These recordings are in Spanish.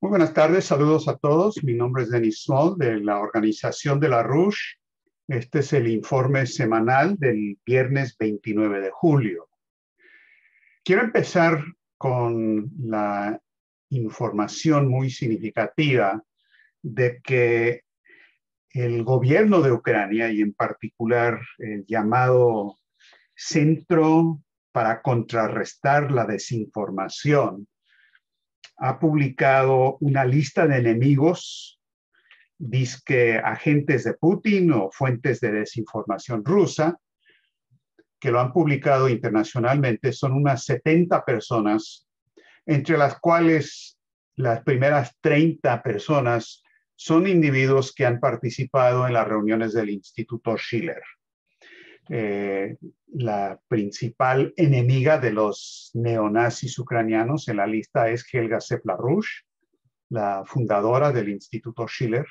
Muy buenas tardes, saludos a todos. Mi nombre es Denis Small de la Organización de la Rouge. Este es el informe semanal del viernes 29 de julio. Quiero empezar con la información muy significativa de que el gobierno de Ucrania y en particular el llamado Centro para Contrarrestar la Desinformación ha publicado una lista de enemigos, dizque agentes de Putin o fuentes de desinformación rusa, que lo han publicado internacionalmente. Son unas 70 personas, entre las cuales las primeras 30 personas son individuos que han participado en las reuniones del Instituto Schiller. La principal enemiga de los neonazis ucranianos en la lista es Helga Sepla-Rouge, la fundadora del Instituto Schiller.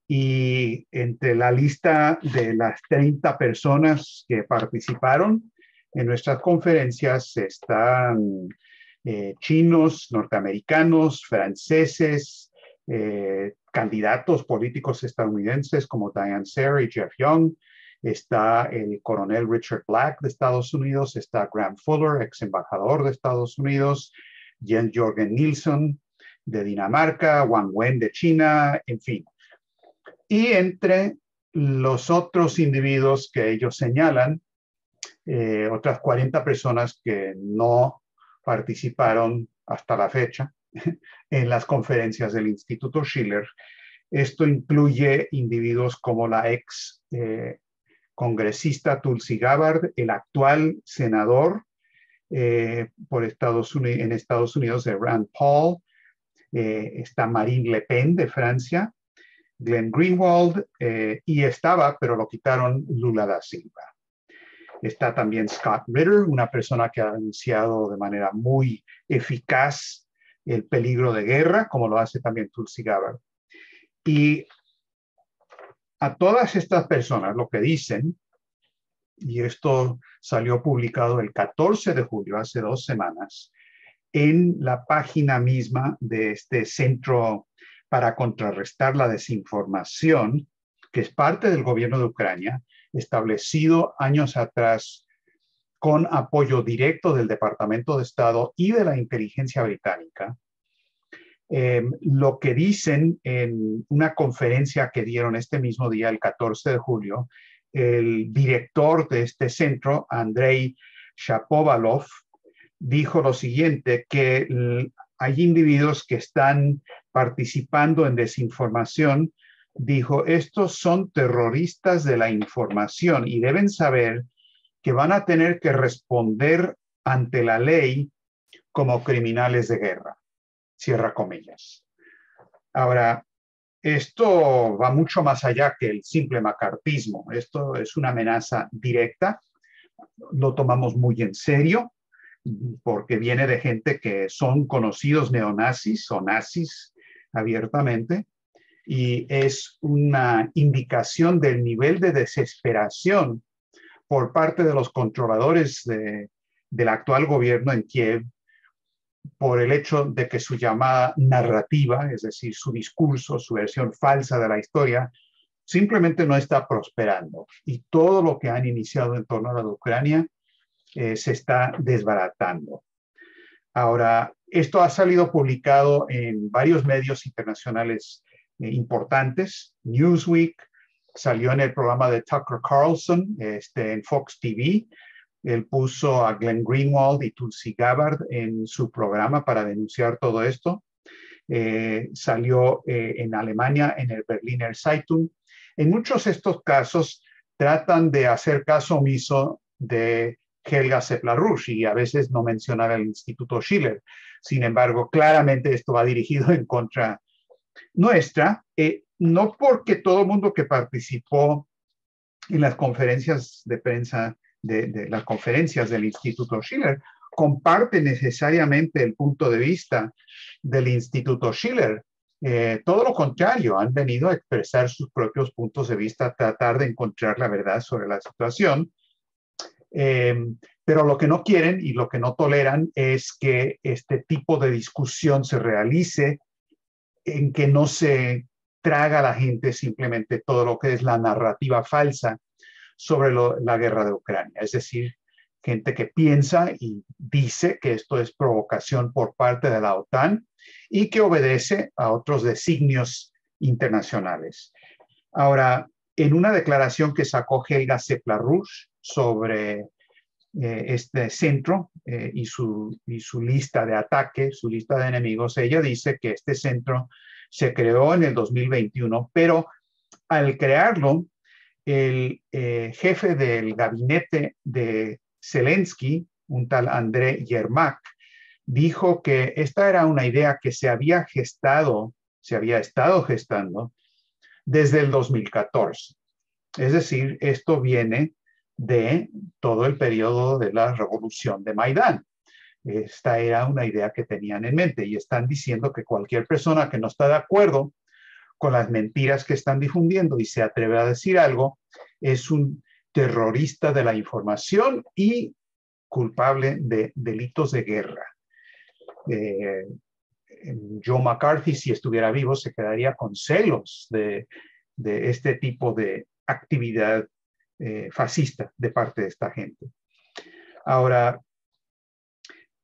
Y entre la lista de las 30 personas que participaron en nuestras conferencias están chinos, norteamericanos, franceses, candidatos políticos estadounidenses como Diane Sari y Jeff Young. Está el coronel Richard Black de Estados Unidos, está Graham Fuller, ex embajador de Estados Unidos, Jens Jorgen Nielsen de Dinamarca, Wang Wen de China, en fin. Y entre los otros individuos que ellos señalan, otras 40 personas que no participaron hasta la fecha en las conferencias del Instituto Schiller. Esto incluye individuos como la ex congresista Tulsi Gabbard, el actual senador en Estados Unidos de Rand Paul, está Marine Le Pen de Francia, Glenn Greenwald, y estaba, pero lo quitaron, Lula da Silva. Está también Scott Ritter, una persona que ha anunciado de manera muy eficaz el peligro de guerra, como lo hace también Tulsi Gabbard. Y a todas estas personas lo que dicen, y esto salió publicado el 14 de julio, hace 2 semanas, en la página misma de este Centro para Contrarrestar la Desinformación, que es parte del gobierno de Ucrania, establecido años atrás con apoyo directo del Departamento de Estado y de la inteligencia británica. Lo que dicen en una conferencia que dieron este mismo día, el 14 de julio, el director de este centro, Andrei Shapovalov, dijo lo siguiente, que hay individuos que están participando en desinformación. Dijo, estos son terroristas de la información y deben saber que van a tener que responder ante la ley como criminales de guerra. Cierra comillas. Ahora, esto va mucho más allá que el simple macartismo. Esto es una amenaza directa. Lo tomamos muy en serio porque viene de gente que son conocidos neonazis o nazis abiertamente, y es una indicación del nivel de desesperación por parte de los controladores del actual gobierno en Kiev por el hecho de que su llamada narrativa, es decir, su discurso, su versión falsa de la historia, simplemente no está prosperando. Y todo lo que han iniciado en torno a la de Ucrania se está desbaratando. Ahora, esto ha salido publicado en varios medios internacionales importantes. Newsweek, salió en el programa de Tucker Carlson, en Fox TV. Él puso a Glenn Greenwald y Tulsi Gabbard en su programa para denunciar todo esto. Salió en Alemania en el Berliner Zeitung. En muchos de estos casos tratan de hacer caso omiso de Helga Sepla-Rouge y a veces no mencionar el Instituto Schiller. Sin embargo, claramente esto va dirigido en contra nuestra, no porque todo el mundo que participó en las conferencias de prensa, de las conferencias del Instituto Schiller, comparte necesariamente el punto de vista del Instituto Schiller. Todo lo contrario, han venido a expresar sus propios puntos de vista, a tratar de encontrar la verdad sobre la situación. Pero lo que no quieren y lo que no toleran es que este tipo de discusión se realice en que no se traga a la gente simplemente todo lo que es la narrativa falsa sobre la guerra de Ucrania. Es decir, gente que piensa y dice que esto es provocación por parte de la OTAN y que obedece a otros designios internacionales. Ahora, en una declaración que sacó Helga Seplarush sobre este centro y su lista de ataques, su lista de enemigos, ella dice que este centro se creó en el 2021, pero al crearlo, el jefe del gabinete de Zelensky, un tal André Yermak, dijo que esta era una idea que se había estado gestando desde el 2014. Es decir, esto viene de todo el periodo de la revolución de Maidán. Esta era una idea que tenían en mente y están diciendo que cualquier persona que no está de acuerdo con las mentiras que están difundiendo y se atreve a decir algo, es un terrorista de la información y culpable de delitos de guerra. Joe McCarthy, si estuviera vivo, se quedaría con celos de este tipo de actividad fascista de parte de esta gente. Ahora,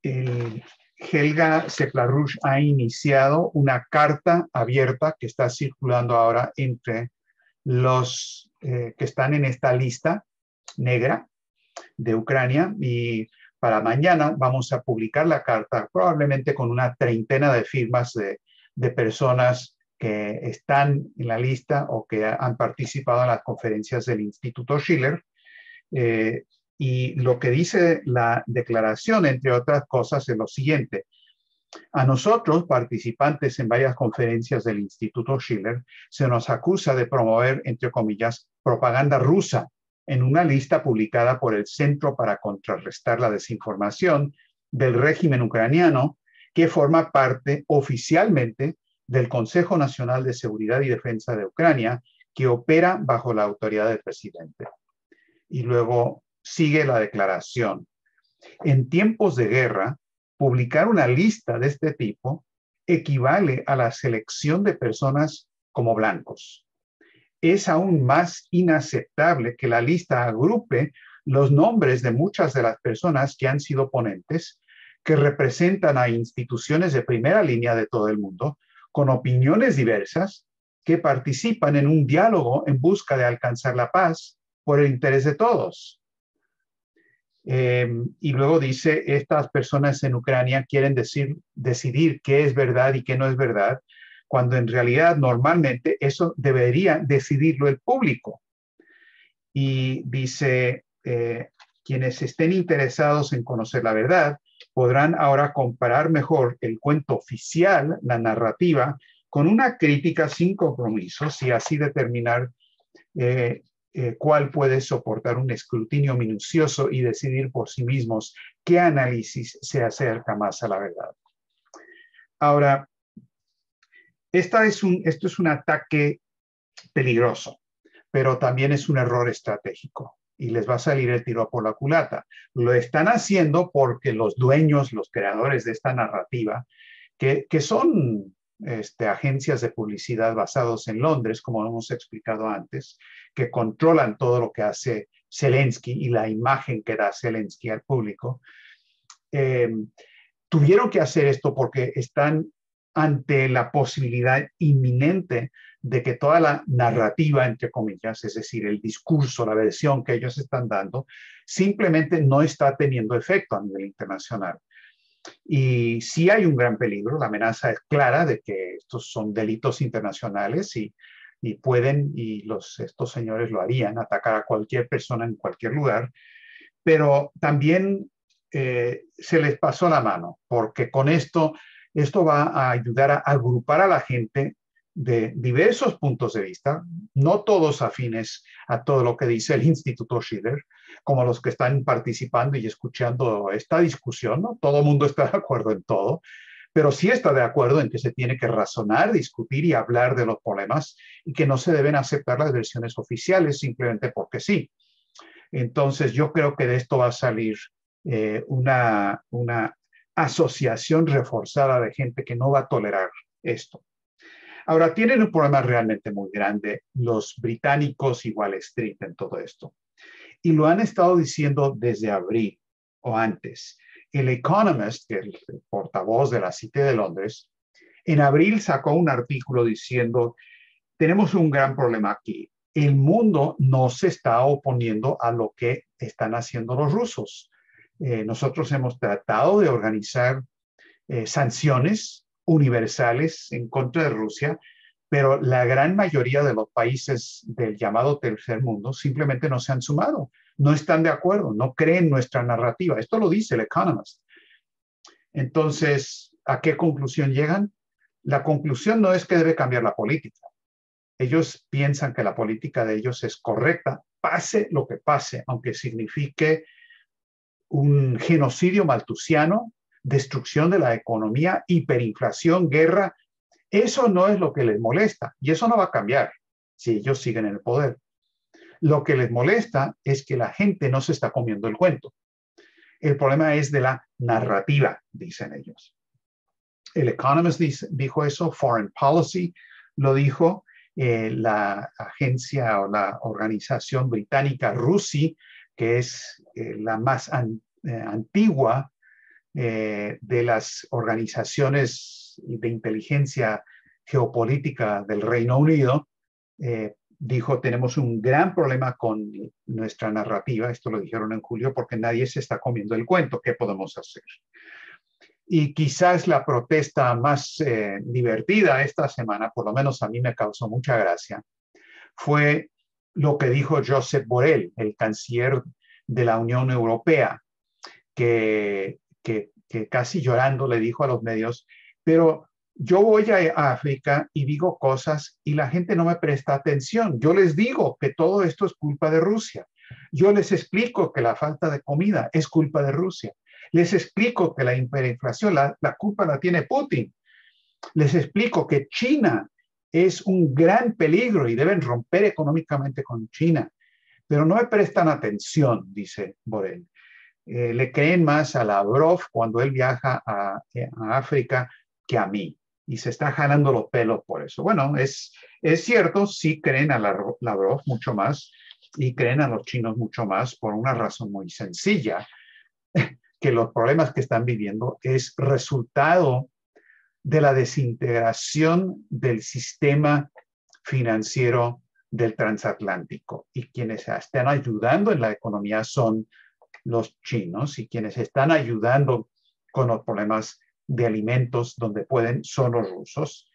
Helga Seplarush ha iniciado una carta abierta que está circulando ahora entre los que están en esta lista negra de Ucrania, y para mañana vamos a publicar la carta, probablemente con una treintena de firmas de personas que están en la lista o que han participado en las conferencias del Instituto Schiller. Y lo que dice la declaración, entre otras cosas, es lo siguiente. A nosotros, participantes en varias conferencias del Instituto Schiller, se nos acusa de promover, entre comillas, propaganda rusa en una lista publicada por el Centro para Contrarrestar la Desinformación del régimen ucraniano, que forma parte oficialmente del Consejo Nacional de Seguridad y Defensa de Ucrania, que opera bajo la autoridad del presidente. Y luego sigue la declaración. En tiempos de guerra, publicar una lista de este tipo equivale a la selección de personas como blancos. Es aún más inaceptable que la lista agrupe los nombres de muchas de las personas que han sido ponentes, que representan a instituciones de primera línea de todo el mundo, con opiniones diversas, que participan en un diálogo en busca de alcanzar la paz por el interés de todos. Y luego dice, estas personas en Ucrania quieren decidir qué es verdad y qué no es verdad, cuando en realidad normalmente eso debería decidirlo el público. Y dice, quienes estén interesados en conocer la verdad podrán ahora comparar mejor el cuento oficial, la narrativa, con una crítica sin compromisos y así determinar cuál puede soportar un escrutinio minucioso y decidir por sí mismos qué análisis se acerca más a la verdad. Ahora, esto es un ataque peligroso, pero también es un error estratégico y les va a salir el tiro por la culata. Lo están haciendo porque los dueños, los creadores de esta narrativa, que son agencias de publicidad basados en Londres, como hemos explicado antes, que controlan todo lo que hace Zelensky y la imagen que da Zelensky al público, tuvieron que hacer esto porque están ante la posibilidad inminente de que toda la narrativa, entre comillas, es decir, el discurso, la versión que ellos están dando, simplemente no está teniendo efecto a nivel internacional. Y sí hay un gran peligro, la amenaza es clara de que estos son delitos internacionales y pueden, y estos señores lo harían, atacar a cualquier persona en cualquier lugar, pero también se les pasó la mano, porque con esto va a ayudar a agrupar a la gente de diversos puntos de vista, no todos afines a todo lo que dice el Instituto Schiller, como los que están participando y escuchando esta discusión, ¿no? Todo el mundo está de acuerdo en todo, pero sí está de acuerdo en que se tiene que razonar, discutir y hablar de los problemas y que no se deben aceptar las versiones oficiales simplemente porque sí. Entonces yo creo que de esto va a salir una asociación reforzada de gente que no va a tolerar esto. Ahora, tienen un problema realmente muy grande los británicos y Wall Street en todo esto. Y lo han estado diciendo desde abril o antes. El Economist, que es el portavoz de la City de Londres, en abril sacó un artículo diciendo, tenemos un gran problema aquí. El mundo no se está oponiendo a lo que están haciendo los rusos. Nosotros hemos tratado de organizar sanciones universales en contra de Rusia, pero la gran mayoría de los países del llamado tercer mundo simplemente no se han sumado, no están de acuerdo, no creen nuestra narrativa. Esto lo dice el Economist. Entonces, ¿a qué conclusión llegan? La conclusión no es que debe cambiar la política. Ellos piensan que la política de ellos es correcta, pase lo que pase, aunque signifique un genocidio maltusiano, destrucción de la economía, hiperinflación, guerra. Eso no es lo que les molesta y eso no va a cambiar si ellos siguen en el poder. Lo que les molesta es que la gente no se está comiendo el cuento. El problema es de la narrativa, dicen ellos. El Economist dijo eso, Foreign Policy lo dijo, la agencia o la organización británica RUSI, que es la más antigua de las organizaciones de inteligencia geopolítica del Reino Unido, dijo, tenemos un gran problema con nuestra narrativa, esto lo dijeron en julio, porque nadie se está comiendo el cuento, ¿qué podemos hacer? Y quizás la protesta más divertida esta semana, por lo menos a mí me causó mucha gracia, fue lo que dijo Josep Borrell, el canciller de la Unión Europea, que casi llorando le dijo a los medios, pero yo voy a África y digo cosas y la gente no me presta atención. Yo les digo que todo esto es culpa de Rusia. Yo les explico que la falta de comida es culpa de Rusia. Les explico que la hiperinflación, la culpa la tiene Putin. Les explico que China es un gran peligro y deben romper económicamente con China. Pero no me prestan atención, dice Borrell. Le creen más a Lavrov cuando él viaja a África que a mí. Y se está jalando los pelos por eso. Bueno, es cierto, sí creen a Lavrov mucho más y creen a los chinos mucho más por una razón muy sencilla, que los problemas que están viviendo es resultado de la desintegración del sistema financiero del transatlántico. Y quienes están ayudando en la economía son los chinos y quienes están ayudando con los problemas de alimentos donde pueden son los rusos.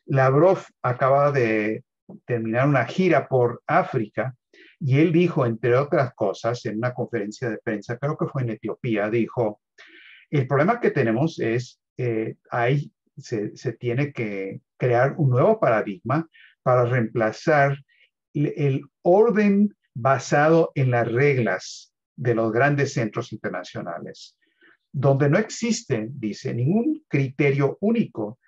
Lavrov acaba de terminar una gira por África y él dijo, entre otras cosas, en una conferencia de prensa, creo que fue en Etiopía, dijo, el problema que tenemos es, se tiene que crear un nuevo paradigma para reemplazar el orden basado en las reglas de los grandes centros internacionales, donde no existe, dice, ningún criterio único,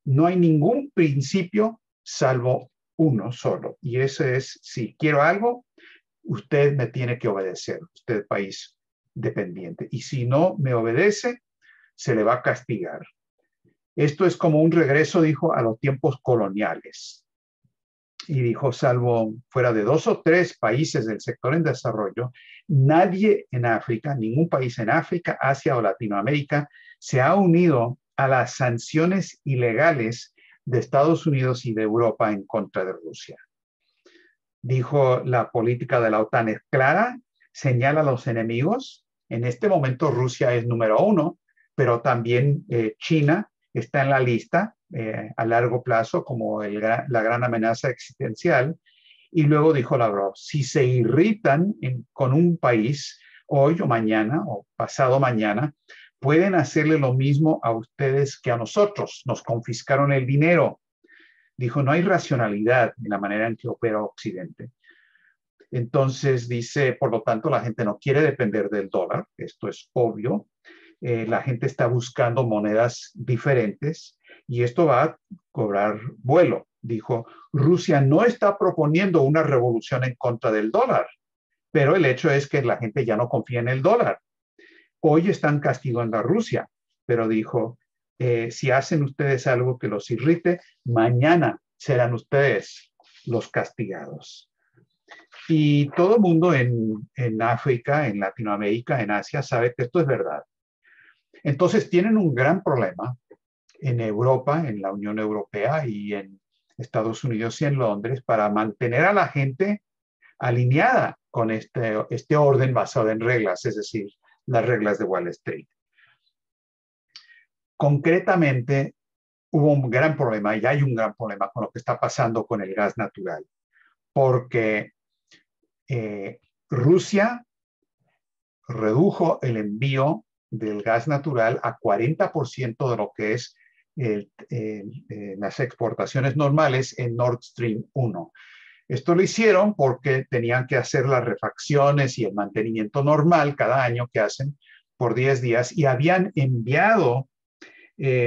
no hay ningún principio salvo uno solo, y ese es, si quiero algo, usted me tiene que obedecer, usted país dependiente, y si no me obedece, se le va a castigar. Esto es como un regreso, dijo, a los tiempos coloniales. Y dijo, salvo fuera de 2 o 3 países del sector en desarrollo, nadie en África, ningún país en África, Asia o Latinoamérica se ha unido a las sanciones ilegales de Estados Unidos y de Europa en contra de Rusia. Dijo, la política de la OTAN es clara, señala a los enemigos. En este momento Rusia es número 1, pero también China está en la lista a largo plazo como la gran amenaza existencial. Y luego dijo Lavrov, si se irritan con un país hoy o mañana o pasado mañana, pueden hacerle lo mismo a ustedes que a nosotros. Nos confiscaron el dinero. Dijo, no hay racionalidad en la manera en que opera Occidente. Entonces dice, por lo tanto, la gente no quiere depender del dólar. Esto es obvio. La gente está buscando monedas diferentes y esto va a cobrar vuelo. Dijo, Rusia no está proponiendo una revolución en contra del dólar, pero el hecho es que la gente ya no confía en el dólar. Hoy están castigando a Rusia, pero dijo, si hacen ustedes algo que los irrite, mañana serán ustedes los castigados. Y todo el mundo en África, en Latinoamérica, en Asia, sabe que esto es verdad. Entonces tienen un gran problema en Europa, en la Unión Europea y en Estados Unidos y en Londres para mantener a la gente alineada con este orden basado en reglas, es decir, las reglas de Wall Street. Concretamente, hubo un gran problema y hay un gran problema con lo que está pasando con el gas natural, porque Rusia redujo el envío del gas natural a 40% de lo que es las exportaciones normales en Nord Stream 1. Esto lo hicieron porque tenían que hacer las refacciones y el mantenimiento normal cada año que hacen por 10 días y habían enviado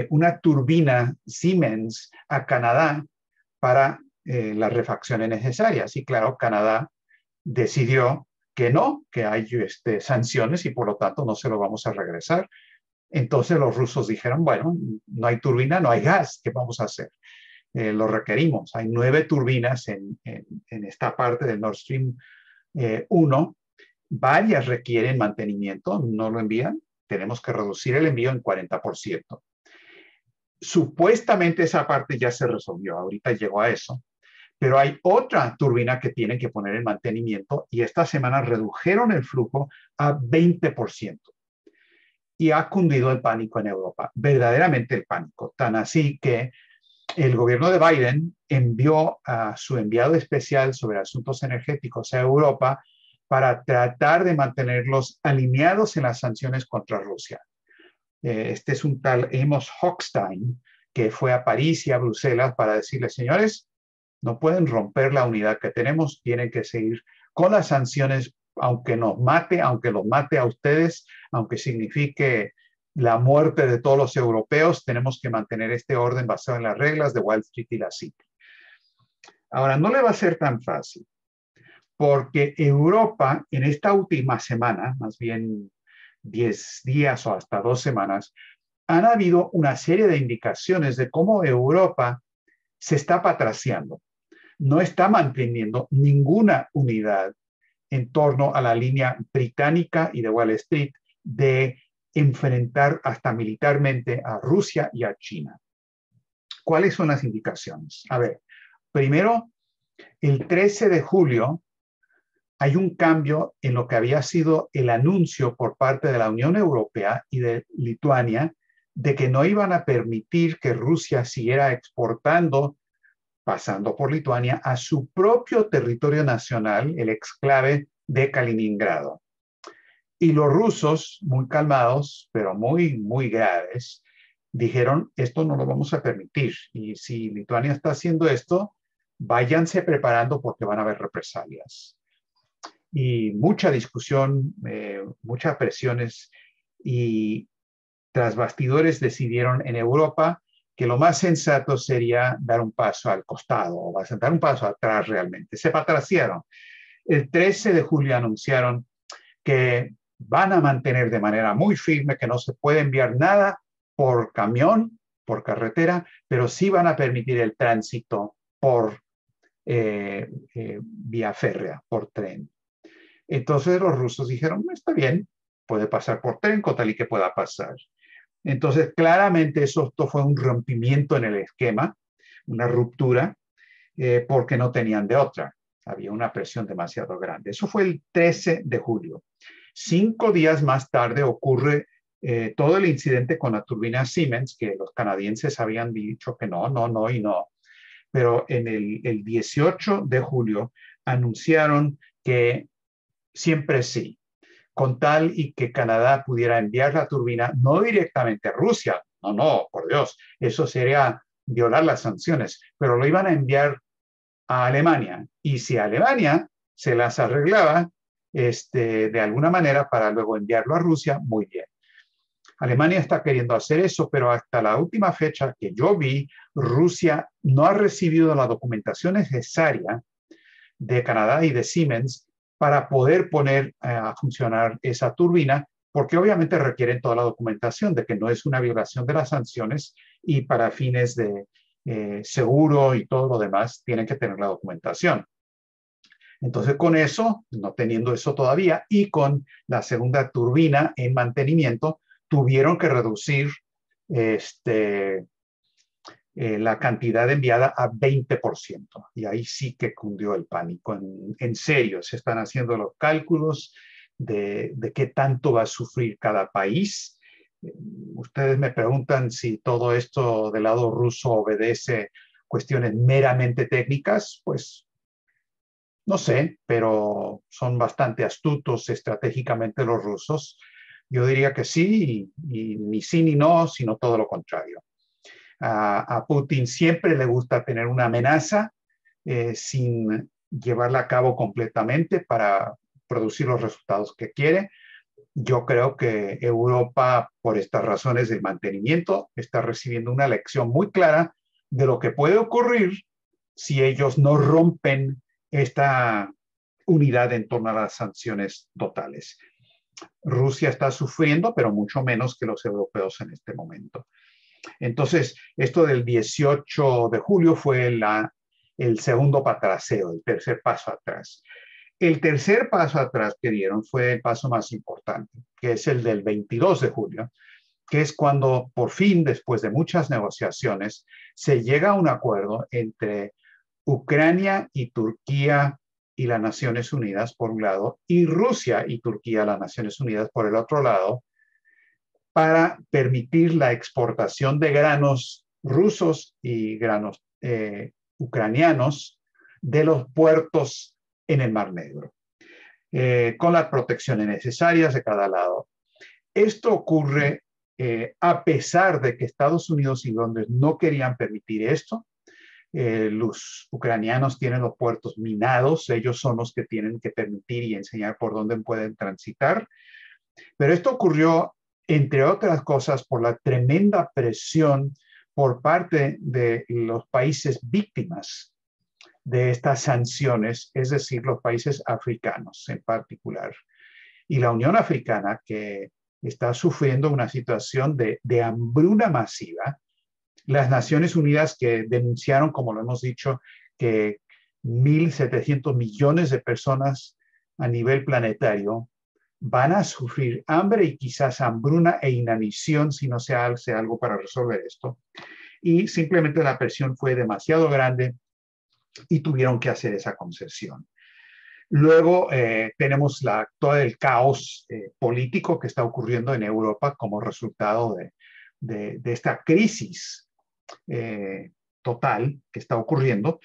una turbina Siemens a Canadá para las refacciones necesarias. Y claro, Canadá decidió que no, que hay sanciones y por lo tanto no se lo vamos a regresar. Entonces los rusos dijeron, bueno, no hay turbina, no hay gas, ¿qué vamos a hacer? Lo requerimos. Hay 9 turbinas en esta parte del Nord Stream 1. Varias requieren mantenimiento, no lo envían. Tenemos que reducir el envío en 40%. Supuestamente esa parte ya se resolvió, ahorita llegó a eso. Pero hay otra turbina que tienen que poner en mantenimiento y esta semana redujeron el flujo a 20%. Y ha cundido el pánico en Europa, verdaderamente el pánico. Tan así que el gobierno de Biden envió a su enviado especial sobre asuntos energéticos a Europa para tratar de mantenerlos alineados en las sanciones contra Rusia. Este es un tal Amos Hochstein que fue a París y a Bruselas para decirles, señores, no pueden romper la unidad que tenemos, tienen que seguir con las sanciones, aunque nos mate, aunque los mate a ustedes, aunque signifique la muerte de todos los europeos, tenemos que mantener este orden basado en las reglas de Wall Street y la City. Ahora, no le va a ser tan fácil, porque Europa en esta última semana, más bien 10 días o hasta 2 semanas, han habido una serie de indicaciones de cómo Europa se está patraciando. No está manteniendo ninguna unidad en torno a la línea británica y de Wall Street de enfrentar hasta militarmente a Rusia y a China. ¿Cuáles son las indicaciones? A ver, primero, el 13 de julio hay un cambio en lo que había sido el anuncio por parte de la Unión Europea y de Lituania de que no iban a permitir que Rusia siguiera exportando, pasando por Lituania, a su propio territorio nacional, el exclave de Kaliningrado. Y los rusos, muy calmados, pero muy, muy graves, dijeron, esto no lo vamos a permitir. Y si Lituania está haciendo esto, váyanse preparando porque van a haber represalias. Y mucha discusión, muchas presiones y tras bastidores decidieron en Europa que lo más sensato sería dar un paso al costado o dar un paso atrás realmente. Se patraciaron. El 13 de julio anunciaron que van a mantener de manera muy firme que no se puede enviar nada por camión, por carretera, pero sí van a permitir el tránsito por vía férrea, por tren. Entonces los rusos dijeron, está bien, puede pasar por tren, con tal y que pueda pasar. Entonces, claramente esto fue un rompimiento en el esquema, una ruptura, porque no tenían de otra. Había una presión demasiado grande. Eso fue el 13 de julio. 5 días más tarde ocurre todo el incidente con la turbina Siemens, que los canadienses habían dicho que no, no, no y no. Pero en el 18 de julio anunciaron que siempre sí, con tal y que Canadá pudiera enviar la turbina, no directamente a Rusia, no, no, por Dios, eso sería violar las sanciones, pero lo iban a enviar a Alemania. Y si a Alemania se las arreglaba de alguna manera para luego enviarlo a Rusia, muy bien. Alemania está queriendo hacer eso, pero hasta la última fecha que yo vi, Rusia no ha recibido la documentación necesaria de Canadá y de Siemens para poder poner a funcionar esa turbina, porque obviamente requieren toda la documentación de que no es una violación de las sanciones y para fines de seguro y todo lo demás, tienen que tener la documentación. Entonces, con eso, no teniendo eso todavía, y con la segunda turbina en mantenimiento, tuvieron que reducir la cantidad enviada a 20%. Y ahí sí que cundió el pánico. En serio, se están haciendo los cálculos de qué tanto va a sufrir cada país. Ustedes me preguntan si todo esto del lado ruso obedece cuestiones meramente técnicas, pues no sé, pero son bastante astutos estratégicamente los rusos. Yo diría que sí, y ni sí ni no, sino todo lo contrario. A Putin siempre le gusta tener una amenaza sin llevarla a cabo completamente para producir los resultados que quiere. Yo creo que Europa, por estas razones del mantenimiento, está recibiendo una lección muy clara de lo que puede ocurrir si ellos no rompen esta unidad en torno a las sanciones totales. Rusia está sufriendo, pero mucho menos que los europeos en este momento. Entonces, esto del 18 de julio fue el segundo patraseo, el tercer paso atrás. El tercer paso atrás que dieron fue el paso más importante, que es el del 22 de julio, que es cuando por fin, después de muchas negociaciones, se llega a un acuerdo entre Ucrania y Turquía y las Naciones Unidas por un lado, y Rusia y Turquía, las Naciones Unidas por el otro lado, para permitir la exportación de granos rusos y granos ucranianos de los puertos en el Mar Negro, con las protecciones necesarias de cada lado. Esto ocurre a pesar de que Estados Unidos y Londres no querían permitir esto. Los ucranianos tienen los puertos minados, ellos son los que tienen que permitir y enseñar por dónde pueden transitar. Pero esto ocurrió, entre otras cosas, por la tremenda presión por parte de los países víctimas de estas sanciones, es decir, los países africanos en particular. Y la Unión Africana, que está sufriendo una situación de hambruna masiva. Las Naciones Unidas que denunciaron, como lo hemos dicho, que 1.700 millones de personas a nivel planetario van a sufrir hambre y quizás hambruna e inanición si no se hace algo para resolver esto. Y simplemente la presión fue demasiado grande y tuvieron que hacer esa concesión. Luego tenemos todo el caos político que está ocurriendo en Europa como resultado de esta crisis total que está ocurriendo.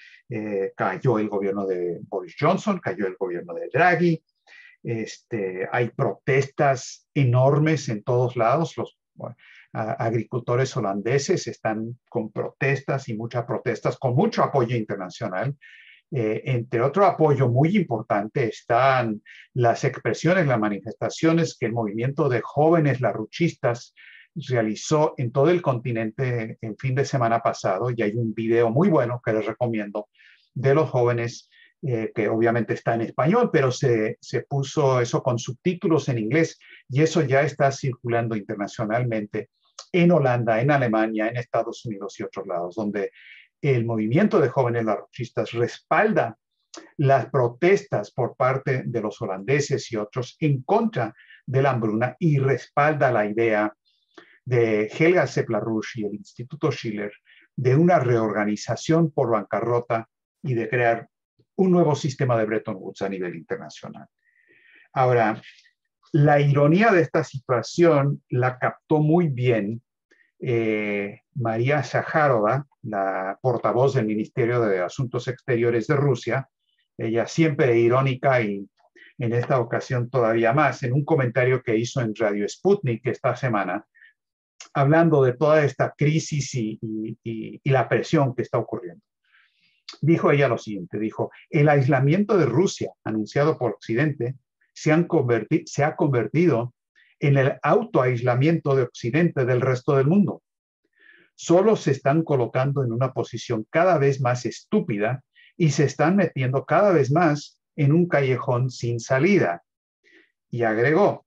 Cayó el gobierno de Boris Johnson, cayó el gobierno de Draghi. Hay protestas enormes en todos lados. Los agricultores holandeses están con protestas y muchas protestas con mucho apoyo internacional. Entre otro apoyo muy importante están las expresiones, las manifestaciones que el movimiento de jóvenes laruchistas realizó en todo el continente el fin de semana pasado, y hay un video muy bueno que les recomiendo de los jóvenes, que obviamente está en español, pero se puso eso con subtítulos en inglés, y eso ya está circulando internacionalmente en Holanda, en Alemania, en Estados Unidos y otros lados, donde el movimiento de jóvenes laruchistas respalda las protestas por parte de los holandeses y otros en contra de la hambruna, y respalda la idea de Helga Seppler-Roush y el Instituto Schiller de una reorganización por bancarrota y de crear un nuevo sistema de Bretton Woods a nivel internacional. Ahora, la ironía de esta situación la captó muy bien María Zakharova, la portavoz del Ministerio de Asuntos Exteriores de Rusia. Ella siempre irónica, y en esta ocasión todavía más, en un comentario que hizo en Radio Sputnik esta semana, hablando de toda esta crisis y la presión que está ocurriendo. Dijo ella lo siguiente, dijo: el aislamiento de Rusia anunciado por Occidente se ha convertido en el autoaislamiento de Occidente del resto del mundo. Solo se están colocando en una posición cada vez más estúpida y se están metiendo cada vez más en un callejón sin salida. Y agregó: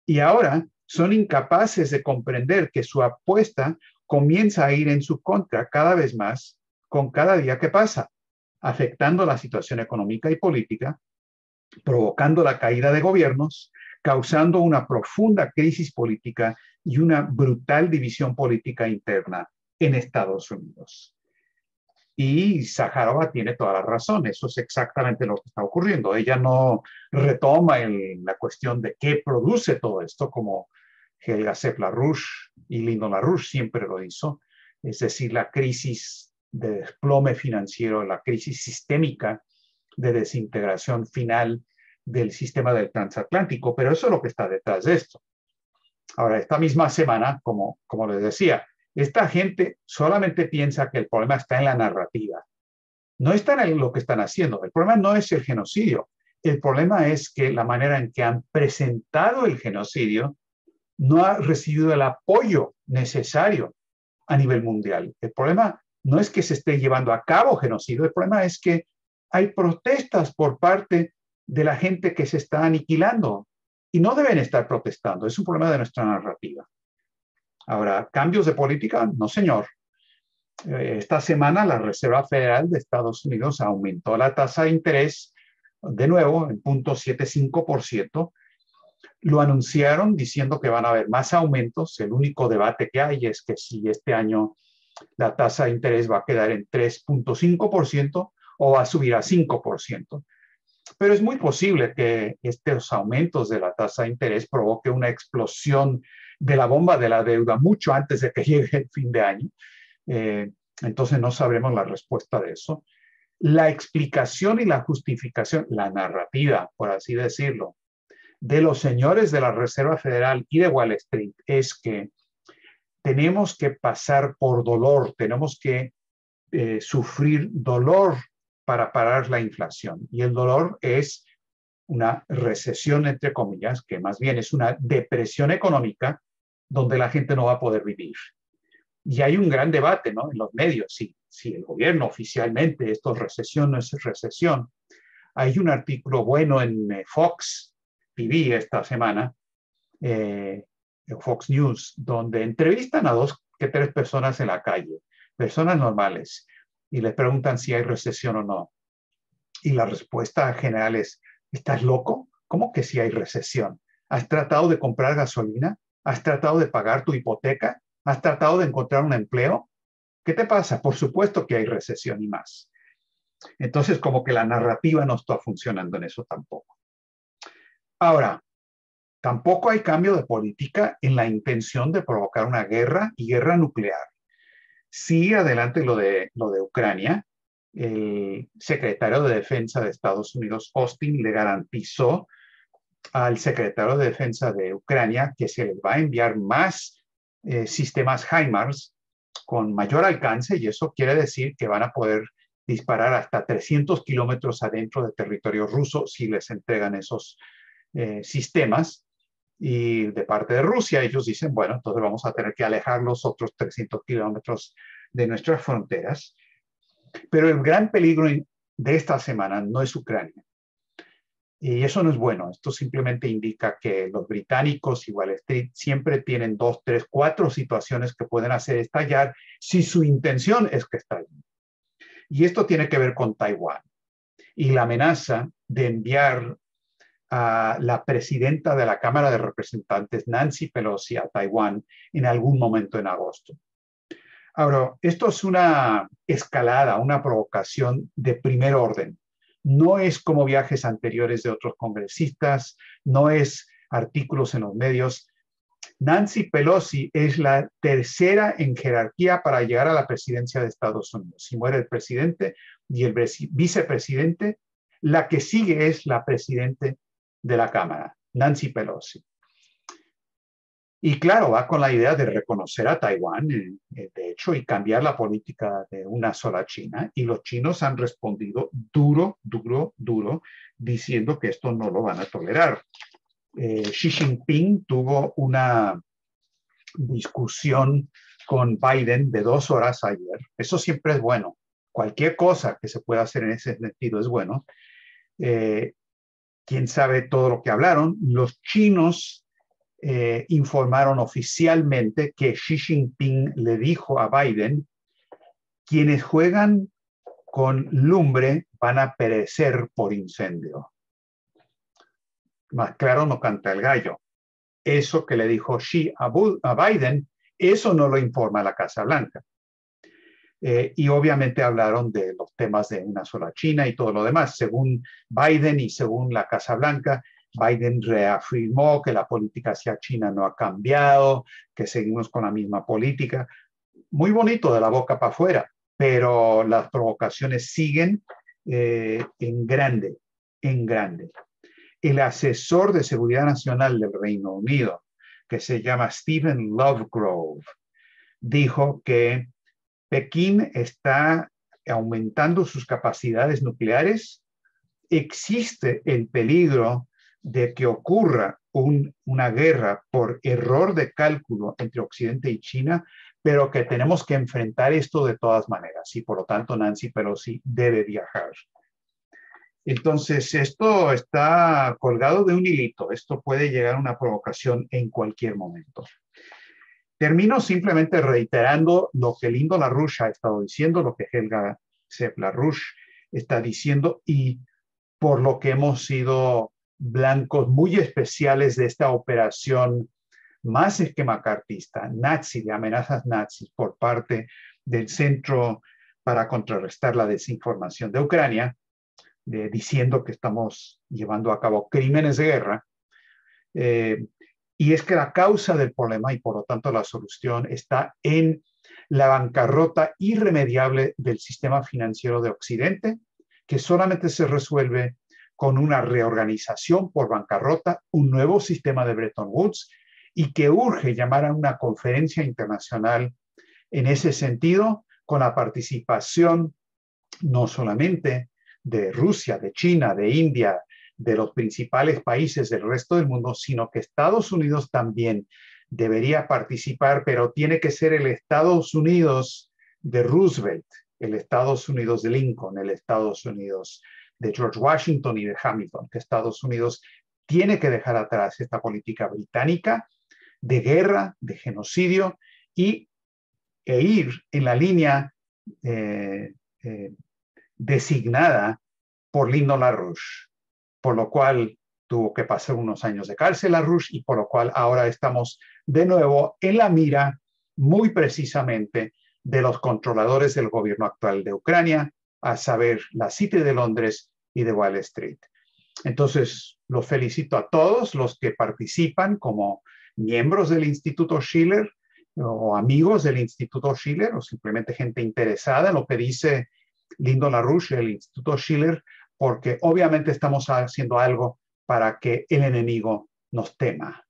y ahora son incapaces de comprender que su apuesta comienza a ir en su contra cada vez más con cada día que pasa, afectando la situación económica y política, provocando la caída de gobiernos, causando una profunda crisis política y una brutal división política interna en Estados Unidos. Y Zaharova tiene toda la razón, eso es exactamente lo que está ocurriendo. Ella no retoma la cuestión de qué produce todo esto, como Helga Sepp-LaRouche y Lyndon LaRouche siempre lo hizo, es decir, la crisis de desplome financiero, la crisis sistémica de desintegración final del sistema del transatlántico, pero eso es lo que está detrás de esto. Ahora, esta misma semana, como les decía, esta gente solamente piensa que el problema está en la narrativa. No está en lo que están haciendo. El problema no es el genocidio. El problema es que la manera en que han presentado el genocidio no ha recibido el apoyo necesario a nivel mundial. El problema no es que se esté llevando a cabo genocidio, el problema es que hay protestas por parte de la gente que se está aniquilando y no deben estar protestando. Es un problema de nuestra narrativa. Ahora, ¿cambios de política? No, señor. Esta semana la Reserva Federal de Estados Unidos aumentó la tasa de interés de nuevo en 0.75%. Lo anunciaron diciendo que van a haber más aumentos. El único debate que hay es que si este año la tasa de interés va a quedar en 3.5% o va a subir a 5%. Pero es muy posible que estos aumentos de la tasa de interés provoque una explosión de la bomba de la deuda mucho antes de que llegue el fin de año. Entonces no sabremos la respuesta de eso. La explicación y la justificación, la narrativa, por así decirlo, de los señores de la Reserva Federal y de Wall Street es que tenemos que pasar por dolor, tenemos que sufrir dolor para parar la inflación. Y el dolor es una recesión, entre comillas, que más bien es una depresión económica donde la gente no va a poder vivir. Y hay un gran debate, ¿no?, en los medios, si el gobierno oficialmente, esto es recesión, no es recesión. Hay un artículo bueno en Fox TV esta semana, Fox News, donde entrevistan a 2 que 3 personas en la calle, personas normales, y les preguntan si hay recesión o no. Y la respuesta general es, ¿estás loco? ¿Cómo que si hay recesión? ¿Has tratado de comprar gasolina? ¿Has tratado de pagar tu hipoteca? ¿Has tratado de encontrar un empleo? ¿Qué te pasa? Por supuesto que hay recesión y más. Entonces, como que la narrativa no está funcionando en eso tampoco. Ahora, tampoco hay cambio de política en la intención de provocar una guerra y guerra nuclear. Sí, adelante lo de Ucrania. El secretario de Defensa de Estados Unidos, Austin, le garantizó al secretario de Defensa de Ucrania que se les va a enviar más sistemas HIMARS con mayor alcance, y eso quiere decir que van a poder disparar hasta 300 kilómetros adentro de territorio ruso si les entregan esos sistemas. Y de parte de Rusia, ellos dicen, bueno, entonces vamos a tener que alejar los otros 300 kilómetros de nuestras fronteras. Pero el gran peligro de esta semana no es Ucrania. Y eso no es bueno. Esto simplemente indica que los británicos y Wall Street siempre tienen 2, 3, 4 situaciones que pueden hacer estallar si su intención es que estallen. Y esto tiene que ver con Taiwán y la amenaza de enviar a la presidenta de la Cámara de Representantes, Nancy Pelosi, a Taiwán en algún momento en agosto. Ahora, esto es una escalada, una provocación de primer orden. No es como viajes anteriores de otros congresistas, no es artículos en los medios. Nancy Pelosi es la tercera en jerarquía para llegar a la presidencia de Estados Unidos. Si muere el presidente y el vicepresidente, la que sigue es la presidenta de la Cámara, Nancy Pelosi. Y claro, va con la idea de reconocer a Taiwán, de hecho, y cambiar la política de una sola China. Y los chinos han respondido duro, diciendo que esto no lo van a tolerar. Xi Jinping tuvo una discusión con Biden de 2 horas ayer. Eso siempre es bueno. Cualquier cosa que se pueda hacer en ese sentido es bueno. Quién sabe todo lo que hablaron. Los chinos informaron oficialmente que Xi Jinping le dijo a Biden quienes juegan con lumbre van a perecer por incendio. Más claro no canta el gallo. Eso que le dijo Xi a Biden, eso no lo informa la Casa Blanca. Y obviamente hablaron de los temas de una sola China y todo lo demás. Según Biden y según la Casa Blanca, Biden reafirmó que la política hacia China no ha cambiado, que seguimos con la misma política. Muy bonito de la boca para afuera, pero las provocaciones siguen en grande, en grande. El asesor de seguridad nacional del Reino Unido, que se llama Stephen Lovegrove, dijo que Pekín está aumentando sus capacidades nucleares. Existe el peligro de que ocurra una guerra por error de cálculo entre Occidente y China, pero que tenemos que enfrentar esto de todas maneras y por lo tanto Nancy Pelosi debe viajar. Entonces, esto está colgado de un hilito. Esto puede llegar a una provocación en cualquier momento. Termino simplemente reiterando lo que Lyndon LaRouche ha estado diciendo, lo que Helga Sepp-LaRouche está diciendo y por lo que hemos sido blancos muy especiales de esta operación más que macartista, nazi, de amenazas nazis por parte del Centro para Contrarrestar la Desinformación de Ucrania, diciendo que estamos llevando a cabo crímenes de guerra. Y es que la causa del problema y por lo tanto la solución está en la bancarrota irremediable del sistema financiero de Occidente, que solamente se resuelve con una reorganización por bancarrota, un nuevo sistema de Bretton Woods y que urge llamar a una conferencia internacional en ese sentido, con la participación no solamente de Rusia, de China, de India, de los principales países del resto del mundo, sino que Estados Unidos también debería participar, pero tiene que ser el Estados Unidos de Roosevelt, el Estados Unidos de Lincoln, el Estados Unidos de George Washington y de Hamilton, que Estados Unidos tiene que dejar atrás esta política británica de guerra, de genocidio e ir en la línea designada por Lyndon LaRouche, por lo cual tuvo que pasar unos años de cárcel LaRouche y por lo cual ahora estamos de nuevo en la mira muy precisamente de los controladores del gobierno actual de Ucrania, a saber, la City de Londres y de Wall Street. Entonces, los felicito a todos los que participan como miembros del Instituto Schiller o amigos del Instituto Schiller o simplemente gente interesada en lo que dice Lyndon LaRouche del Instituto Schiller, porque obviamente estamos haciendo algo para que el enemigo nos tema.